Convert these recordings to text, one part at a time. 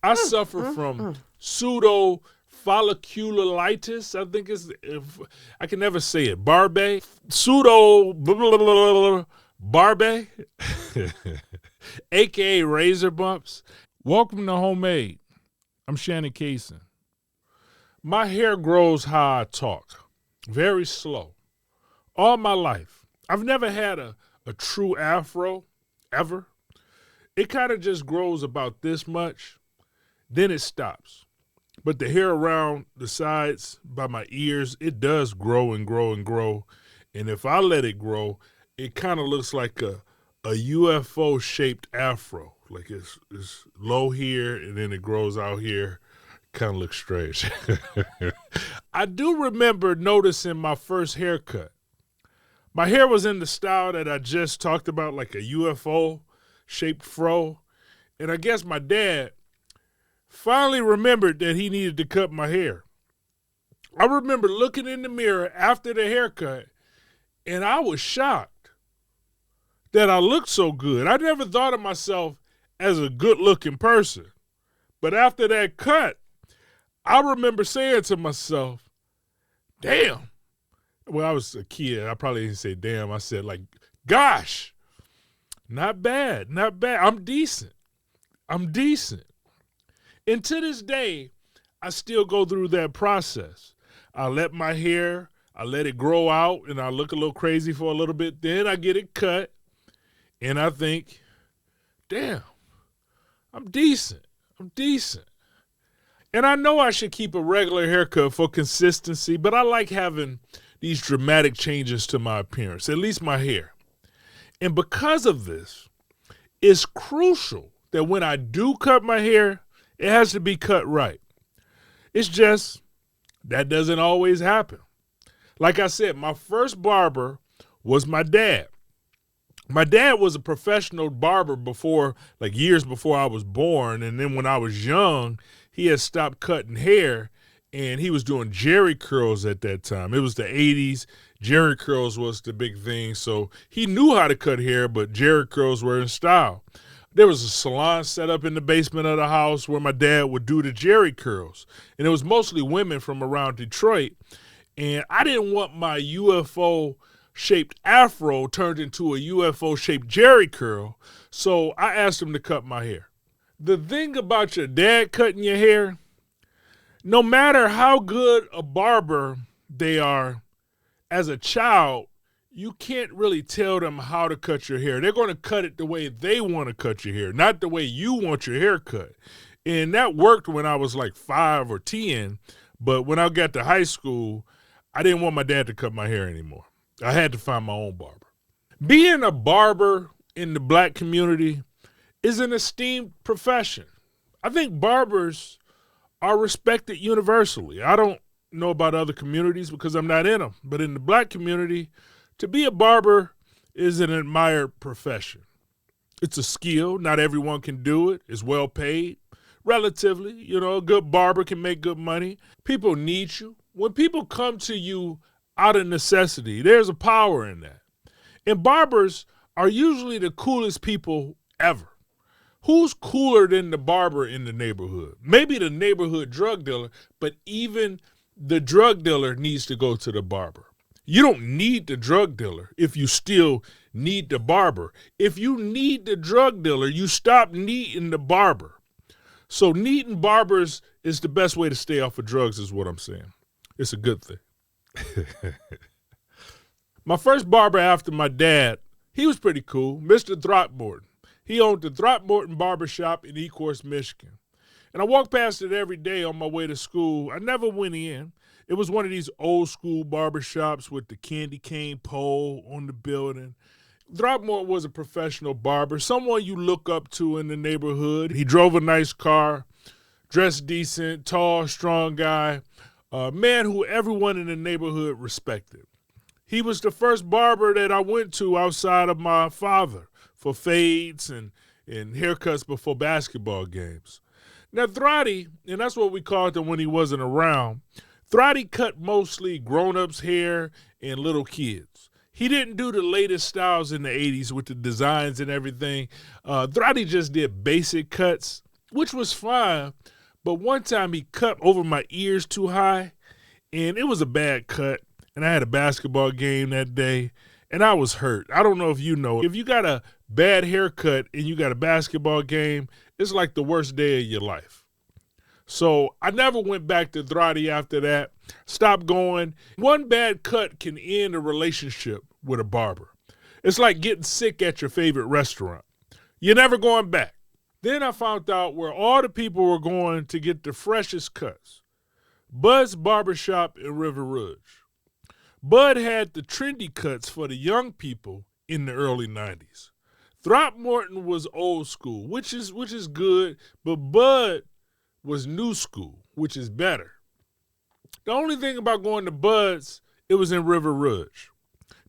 I suffer from pseudo folliculitis. I think I can never say it. Barbe. Pseudo Barbe. AKA razor bumps. Welcome to Homemade. I'm Shannon Cason. My hair grows how I talk. Very slow. All my life. I've never had a true afro, ever. It kind of just grows about this much, then it stops. But the hair around the sides by my ears, it does grow and grow and grow. And if I let it grow, it kind of looks like a UFO-shaped afro. Like it's low here and then it grows out here. Kind of looks strange. I do remember noticing my first haircut. My hair was in the style that I just talked about, like a UFO-shaped fro. And I guess my dad finally remembered that he needed to cut my hair. I remember looking in the mirror after the haircut, and I was shocked that I looked so good. I never thought of myself as a good-looking person. But after that cut, I remember saying to myself, damn. Well, I was a kid. I probably didn't say damn. I said, like, gosh, not bad, not bad. I'm decent. And to this day, I still go through that process. I let my hair, I let it grow out, and I look a little crazy for a little bit. Then I get it cut, and I think, damn, I'm decent. And I know I should keep a regular haircut for consistency, but I like having these dramatic changes to my appearance, at least my hair. And because of this, it's crucial that when I do cut my hair, it has to be cut right. It's just that doesn't always happen. Like I said, my first barber was my dad. My dad was a professional barber years before I was born. And then when I was young, he had stopped cutting hair and he was doing jerry curls at that time. It was the 80s. Jerry curls was the big thing. So he knew how to cut hair, but jerry curls were in style. There was a salon set up in the basement of the house where my dad would do the jerry curls. And it was mostly women from around Detroit. And I didn't want my UFO-shaped afro turned into a UFO-shaped jerry curl. So I asked him to cut my hair. The thing about your dad cutting your hair, no matter how good a barber they are, as a child, you can't really tell them how to cut your hair. They're going to cut it the way they want to cut your hair, not the way you want your hair cut. And that worked when I was like 5 or 10. But when I got to high school, I didn't want my dad to cut my hair anymore. I had to find my own barber. Being a barber in the black community is an esteemed profession. I think barbers are respected universally. I don't know about other communities because I'm not in them. But in the black community, to be a barber is an admired profession. It's a skill. Not everyone can do it. It's well paid. Relatively, a good barber can make good money. People need you. When people come to you out of necessity, there's a power in that. And barbers are usually the coolest people ever. Who's cooler than the barber in the neighborhood? Maybe the neighborhood drug dealer, but even the drug dealer needs to go to the barber. You don't need the drug dealer if you still need the barber. If you need the drug dealer, you stop needing the barber. So needing barbers is the best way to stay off of drugs is what I'm saying. It's a good thing. My first barber after my dad, he was pretty cool, Mr. Throckmorton. He owned the Throckmorton Barbershop in Ecorse, Michigan. And I walked past it every day on my way to school. I never went in. It was one of these old school barbershops with the candy cane pole on the building. Throckmorton was a professional barber, someone you look up to in the neighborhood. He drove a nice car, dressed decent, tall, strong guy, a man who everyone in the neighborhood respected. He was the first barber that I went to outside of my father for fades and haircuts before basketball games. Now, Throtty, and that's what we called him when he wasn't around, Throtty cut mostly grown-ups' hair and little kids. He didn't do the latest styles in the 80s with the designs and everything. Throtty just did basic cuts, which was fine. But one time he cut over my ears too high, and it was a bad cut. And I had a basketball game that day, and I was hurt. I don't know if you know. If you got a bad haircut and you got a basketball game, it's like the worst day of your life. So I never went back to Throtty after that. Stopped going. One bad cut can end a relationship with a barber. It's like getting sick at your favorite restaurant. You're never going back. Then I found out where all the people were going to get the freshest cuts. Bud's Barbershop in River Rouge. Bud had the trendy cuts for the young people in the early 90s. Throckmorton was old school, which is good, but Bud was new school, which is better. The only thing about going to Bud's, it was in River Rouge.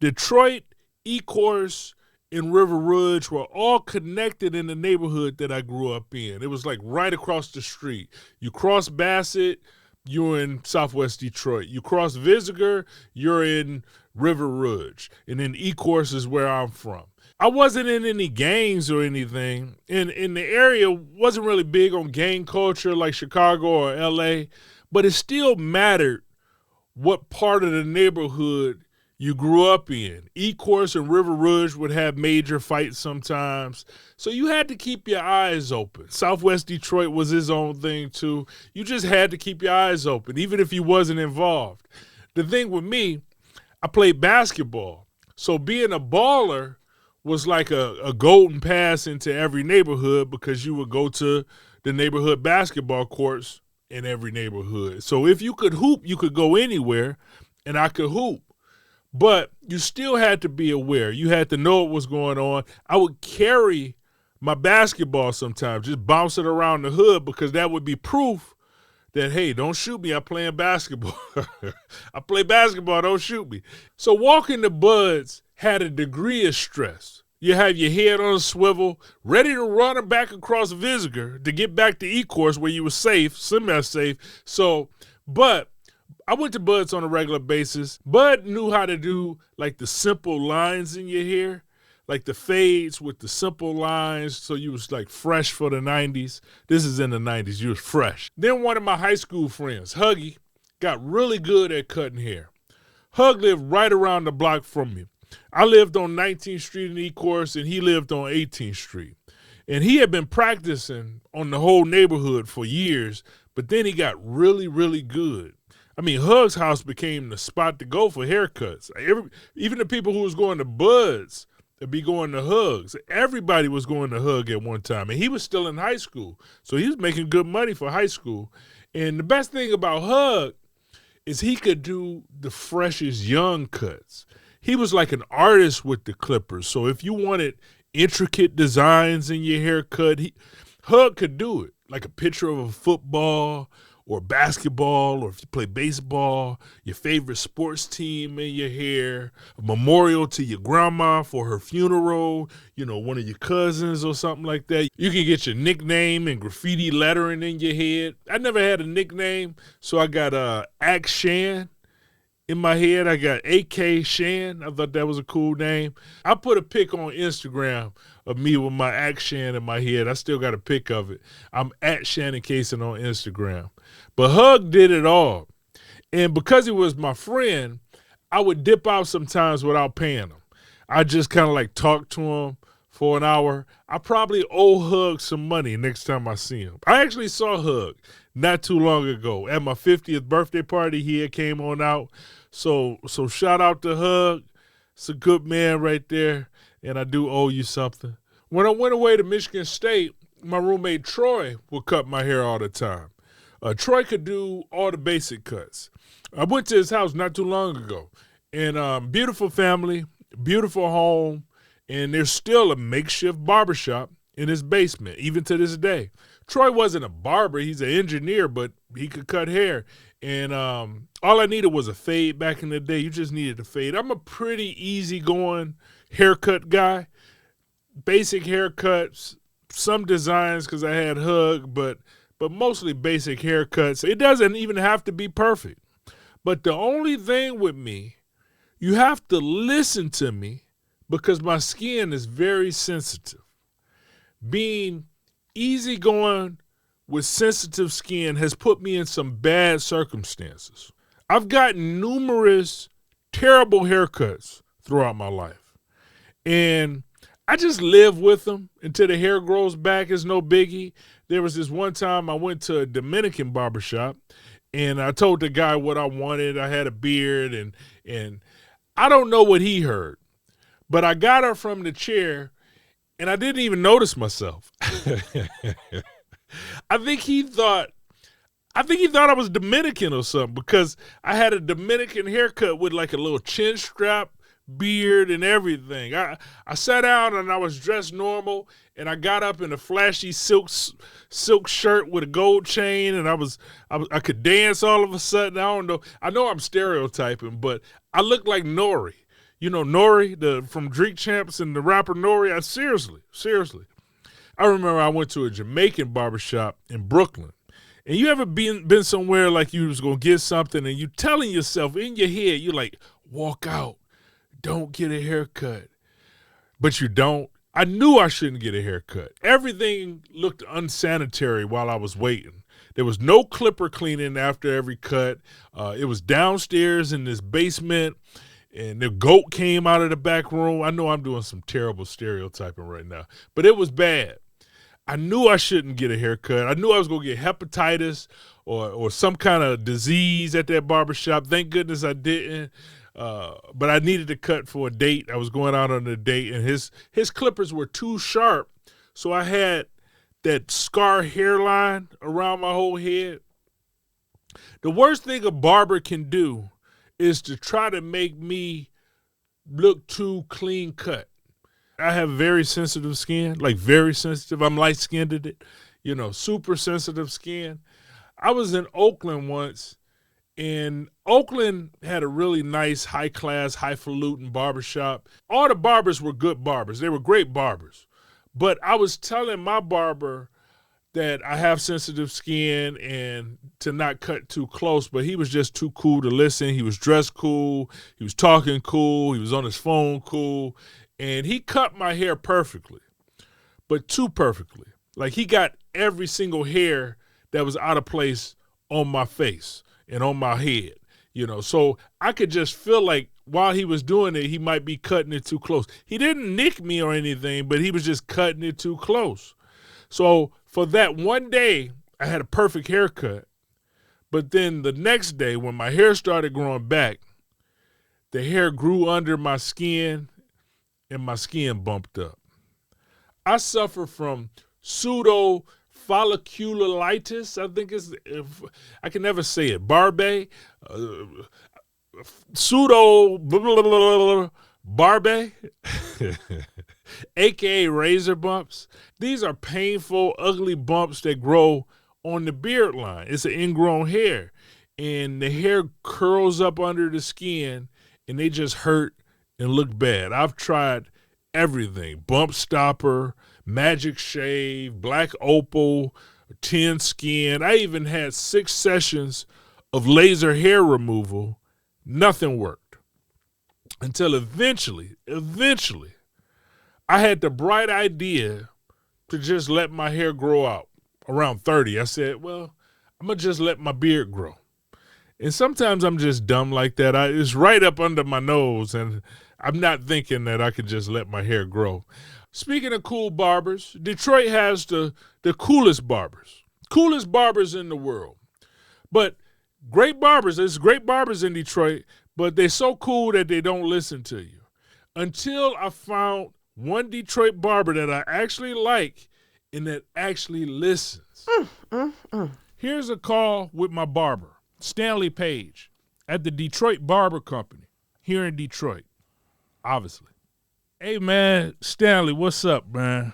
Detroit, Ecorse, and River Rouge were all connected in the neighborhood that I grew up in. It was like right across the street. You cross Bassett, you're in Southwest Detroit. You cross Visitor, you're in River Rouge. And then Ecorse is where I'm from. I wasn't in any gangs or anything. And the area wasn't really big on gang culture like Chicago or LA, but it still mattered what part of the neighborhood you grew up in. Ecorse and River Rouge would have major fights sometimes. So you had to keep your eyes open. Southwest Detroit was his own thing too. You just had to keep your eyes open, even if you wasn't involved. The thing with me, I played basketball. So being a baller was like a golden pass into every neighborhood because you would go to the neighborhood basketball courts in every neighborhood. So if you could hoop, you could go anywhere, and I could hoop. But you still had to be aware. You had to know what was going on. I would carry my basketball sometimes, just bounce it around the hood because that would be proof that, hey, don't shoot me. I'm playing basketball. I play basketball. Don't shoot me. So walking the Buds had a degree of stress. You have your head on a swivel, ready to run back across Visitor to get back to Ecorse where you were safe, semi-safe. But I went to Bud's on a regular basis. Bud knew how to do like the simple lines in your hair, like the fades with the simple lines. So you was like fresh for the 90s. This is in the 90s. You was fresh. Then one of my high school friends, Huggy, got really good at cutting hair. Hug lived right around the block from me. I lived on 19th Street in Ecorse, and he lived on 18th Street. And he had been practicing on the whole neighborhood for years, but then he got really, really good. I mean, Hug's house became the spot to go for haircuts. Even the people who was going to Bud's would be going to Hug's. Everybody was going to Hug at one time, and he was still in high school. So he was making good money for high school. And the best thing about Hug is he could do the freshest young cuts. He was like an artist with the clippers. So if you wanted intricate designs in your haircut, Hug could do it. Like a picture of a football or basketball, or if you play baseball, your favorite sports team in your hair, a memorial to your grandma for her funeral, one of your cousins or something like that. You can get your nickname and graffiti lettering in your head. I never had a nickname, so I got Axe Shan in my head. I got AK Shan. I thought that was a cool name. I put a pic on Instagram of me with my Axe Shan in my head. I still got a pic of it. I'm at Shannon Cason on Instagram. But Hug did it all. And because he was my friend, I would dip out sometimes without paying him. I just kind of like talk to him for an hour. I probably owe Hug some money next time I see him. I actually saw Hug not too long ago. At my 50th birthday party, he had came on out. So shout out to Hug. It's a good man right there, and I do owe you something. When I went away to Michigan State, my roommate Troy would cut my hair all the time. Troy could do all the basic cuts. I went to his house not too long ago, and beautiful family, beautiful home, and there's still a makeshift barbershop in his basement, even to this day. Troy wasn't a barber. He's an engineer, but he could cut hair. And all I needed was a fade back in the day. You just needed a fade. I'm a pretty easygoing haircut guy. Basic haircuts, some designs because I had Hug, but mostly basic haircuts. It doesn't even have to be perfect. But the only thing with me, you have to listen to me because my skin is very sensitive. Being easygoing with sensitive skin has put me in some bad circumstances. I've gotten numerous terrible haircuts throughout my life. And I just live with them until the hair grows back. It's no biggie. There was this one time I went to a Dominican barbershop and I told the guy what I wanted. I had a beard and I don't know what he heard, but I got up from the chair and I didn't even notice myself. I think he thought I was Dominican or something because I had a Dominican haircut with like a little chin strap, beard, and everything. I sat down and I was dressed normal, and I got up in a flashy silk shirt with a gold chain, and I could dance all of a sudden. I don't know. I know I'm stereotyping, but I looked like Nori. You know Nori, from Drink Champs and the rapper Nori. Seriously. I remember I went to a Jamaican barbershop in Brooklyn. And you ever been somewhere like you was going to get something and you telling yourself in your head, you like, walk out, don't get a haircut. But you don't. I knew I shouldn't get a haircut. Everything looked unsanitary while I was waiting. There was no clipper cleaning after every cut. It was downstairs in this basement, and the goat came out of the back room. I know I'm doing some terrible stereotyping right now, but it was bad. I knew I shouldn't get a haircut. I knew I was going to get hepatitis or some kind of disease at that barbershop. Thank goodness I didn't. But I needed to cut for a date. I was going out on a date, and his clippers were too sharp, so I had that scar hairline around my whole head. The worst thing a barber can do is to try to make me look too clean cut. I have very sensitive skin, like very sensitive. I'm light-skinned, super sensitive skin. I was in Oakland once, and Oakland had a really nice, high-class, highfalutin barbershop. All the barbers were good barbers. They were great barbers. But I was telling my barber that I have sensitive skin and to not cut too close, but he was just too cool to listen. He was dressed cool. He was talking cool. He was on his phone cool. And he cut my hair perfectly, but too perfectly. Like he got every single hair that was out of place on my face and on my head, So I could just feel like while he was doing it, he might be cutting it too close. He didn't nick me or anything, but he was just cutting it too close. So for that one day, I had a perfect haircut. But then the next day, when my hair started growing back, the hair grew under my skin and my skin bumped up. I suffer from pseudo folliculitis. I think I can never say it. Barbe, pseudo barbe, aka razor bumps. These are painful, ugly bumps that grow on the beard line. It's an ingrown hair, and the hair curls up under the skin, and they just hurt and look bad. I've tried everything: bump stopper, magic shave, black opal, tin skin. I even had 6 sessions of laser hair removal. Nothing worked until eventually, I had the bright idea to just let my hair grow out. Around 30, I said, well, I'm going to just let my beard grow. And sometimes I'm just dumb like that. It's right up under my nose, and I'm not thinking that I could just let my hair grow. Speaking of cool barbers, Detroit has the coolest barbers in the world. But great barbers, there's great barbers in Detroit, but they're so cool that they don't listen to you. Until I found one Detroit barber that I actually like and that actually listens. Here's a call with my barber, Stanley Paige, at the Detroit Barber Company here in Detroit, obviously. Hey, man, Stanley, what's up, man?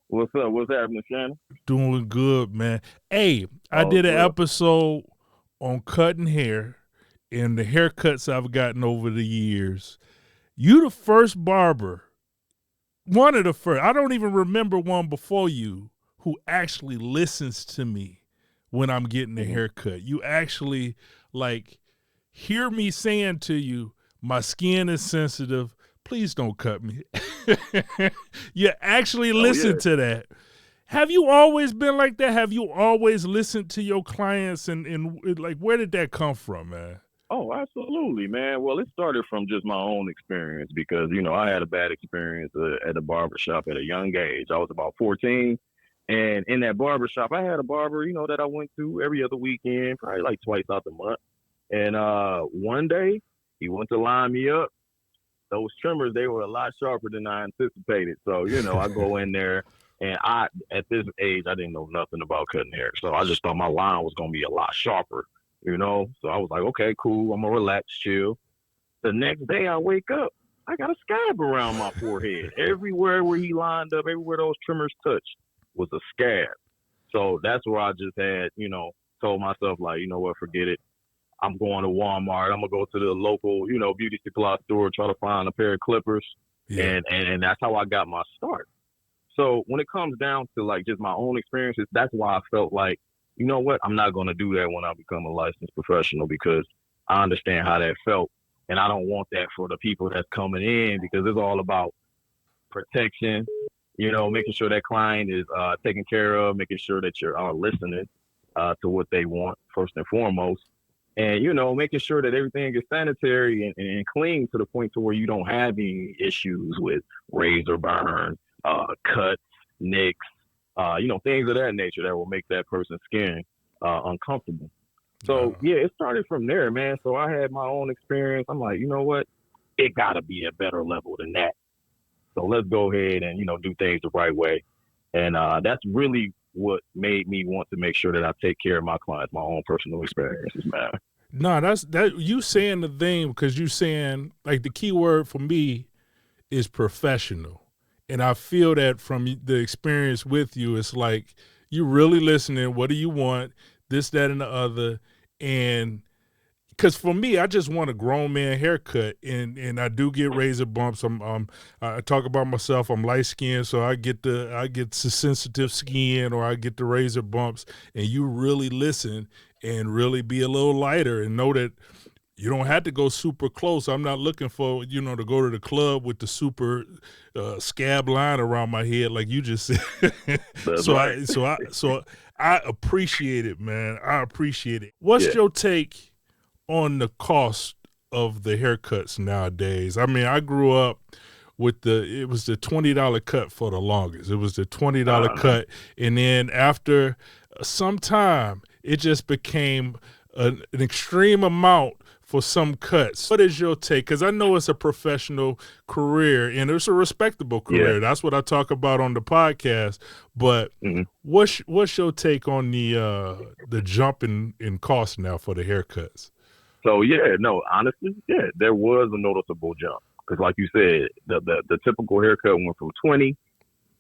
What's up? What's happening, Shannon? Doing good, man. Hey, I did an episode on cutting hair and the haircuts I've gotten over the years. You the first barber, one of the first, I don't even remember one before you, who actually listens to me when I'm getting a haircut. You actually, hear me saying to you, my skin is sensitive. Please don't cut me. You actually listen to that. Have you always been like that? Have you always listened to your clients and like, where did that come from, man? Oh, absolutely, man. Well, it started from just my own experience because, I had a bad experience at a barbershop at a young age. I was about 14. And in that barbershop, I had a barber, that I went to every other weekend, probably like twice out the month. And one day he went to line me up. Those trimmers, they were a lot sharper than I anticipated. So, I go in there and at this age, I didn't know nothing about cutting hair. So I just thought my line was going to be a lot sharper, So I was like, okay, cool. I'm going to relax, chill. The next day I wake up, I got a scab around my forehead. Everywhere where he lined up, everywhere those trimmers touched was a scab. So that's where I just had, told myself, like, you know what, forget it. I'm going to Walmart. I'm going to go to the local, beauty supply store, try to find a pair of clippers. Yeah. And that's how I got my start. So when it comes down to like just my own experiences, that's why I felt like, you know what, I'm not going to do that when I become a licensed professional because I understand how that felt. And I don't want that for the people that's coming in because it's all about protection, making sure that client is taken care of, making sure that you're listening to what they want first and foremost. And, making sure that everything is sanitary and clean to the point to where you don't have any issues with razor burn, cuts, nicks, things of that nature that will make that person's skin uncomfortable. So, yeah, it started from there, man. So I had my own experience. I'm like, you know what? It got to be a better level than that. So let's go ahead and, do things the right way. And that's really what made me want to make sure that I take care of my clients, my own personal experiences, man. No, that you saying the thing because you saying like the key word for me is professional. And I feel that from the experience with you, it's like you really listening. What do you want? This, that, and the other. And because for me, I just want a grown man haircut, and I do get razor bumps. I talk about myself. I'm light skinned, so I get the sensitive skin, or I get the razor bumps. And you really listen and really be a little lighter, and know that you don't have to go super close. I'm not looking for to go to the club with the super scab line around my head like you just said. So I appreciate it, man. I appreciate it. What's your take on the cost of the haircuts nowadays? I mean, I grew up with it was the $20 cut for the longest. It was the $20 cut. And then after some time, it just became an extreme amount for some cuts. What is your take? Because I know it's a professional career and it's a respectable career. Yeah. That's what I talk about on the podcast. But what's your take on the jump in cost now for the haircuts? So honestly, there was a noticeable jump because, like you said, the typical haircut went from 20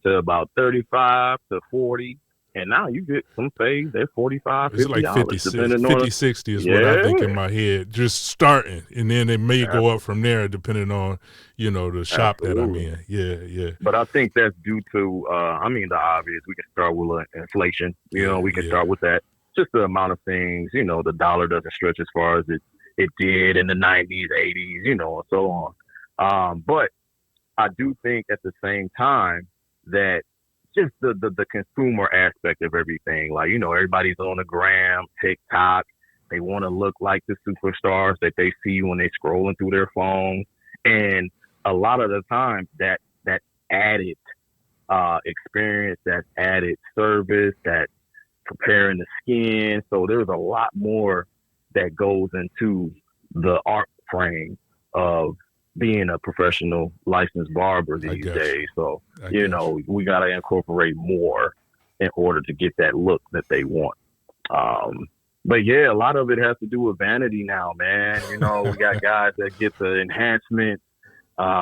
to about 35 to 40, and now you get some fades at 45, $50. It's like 50, 60 is what I think in my head, just starting, and then it may go up from there depending on the shop that I'm in. Yeah. But I think that's due to the obvious. We can start with inflation. We can start with that. Just the amount of things, the dollar doesn't stretch as far as it did in the 90s, 80s, and so on. But I do think at the same time that just the consumer aspect of everything, like, everybody's on the gram, TikTok, they want to look like the superstars that they see when they scrolling through their phone. And a lot of the time that added experience, that added service, that preparing the skin. So there's a lot more that goes into the art frame of being a professional licensed barber these days. So, we got to incorporate more in order to get that look that they want. But a lot of it has to do with vanity now, man. We got guys that get the enhancement.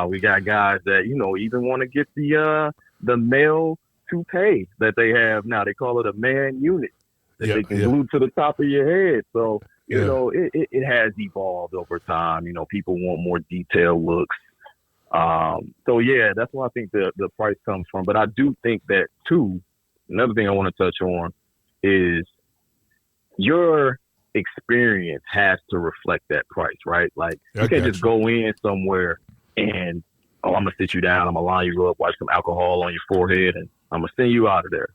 We got guys that, even want to get the male toupee that they have now. They call it a man unit that they can glue to the top of your head. So, it has evolved over time. People want more detailed looks. That's why I think the price comes from. But I do think that, too, another thing I want to touch on is your experience has to reflect that price, right? Like, you can't just go in somewhere and, I'm going to sit you down, I'm going to line you up, wipe some alcohol on your forehead, and I'm going to send you out of there.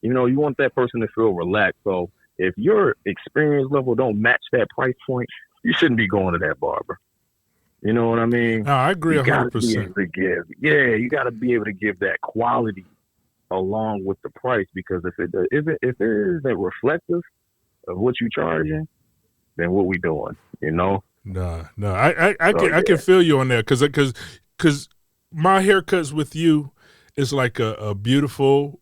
You want that person to feel relaxed. So if your experience level don't match that price point, you shouldn't be going to that barber. You know what I mean? No, I agree You got to be 100%. able to give, yeah, you got to be able to give that quality along with the price, because if it isn't reflective of what you're charging, then what we doing? You know? No, I So can yeah, feel you on that because my haircuts with you is like a beautiful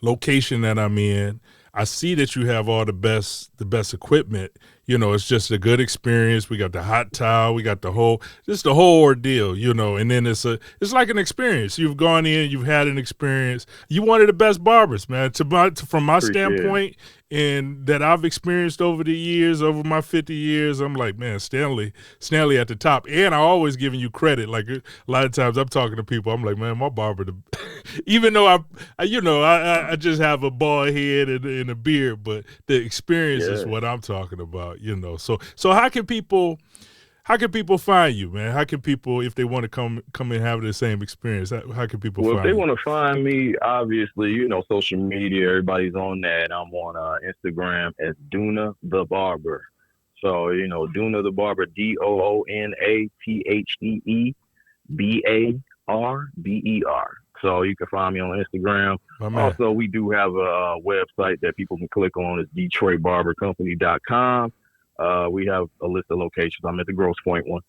location that I'm in. I see that you have all the best equipment. It's just a good experience. We got the hot towel, we got just the whole ordeal. And then it's like an experience. You've gone in, you've had an experience. You one of the best barbers, man. From my appreciate it. standpoint, and that I've experienced over the years, over my 50 years, I'm like, man, Stanley at the top. And I always giving you credit. Like a lot of times I'm talking to people, I'm like, man, my barber, even though I just have a bald head and a beard, but the experience is Yeah. what I'm talking about. So how can people find you, man? How can people, if they want to come and have the same experience, how can people Well, if they find you? want to find me, obviously, social media, everybody's on that. I'm on Instagram as Duna the Barber. So, Duna the Barber, DOONATHEBARBER. So you can find me on Instagram. My man. Also, we do have a website that people can click on. It's DetroitBarberCompany.com. We have a list of locations. I'm at the Grosse Point one.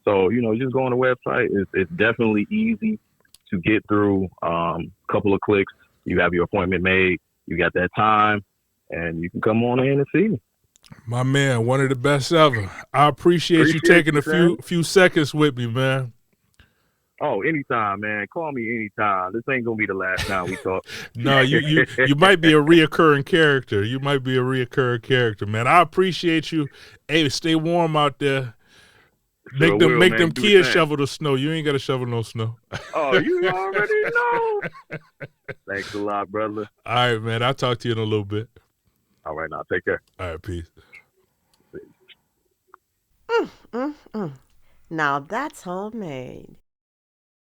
So, just go on the website. It's definitely easy to get through. Couple of clicks, you have your appointment made. You got that time, and you can come on in and see me. My man, one of the best ever. I appreciate you Appreciate taking you, a Sam. few seconds with me, man. Oh, anytime, man. Call me anytime. This ain't gonna be the last time we talk. No, you might be a reoccurring character. You might be a reoccurring character, man. I appreciate you. Hey, stay warm out there. Sure will, Make man. them You do the kids same. shovel the snow. You ain't got to shovel no snow. Oh, you already know. Thanks a lot, brother. All right, man. I'll talk to you in a little bit. All right, now take care. All right, peace. Mm, mm. Now that's homemade.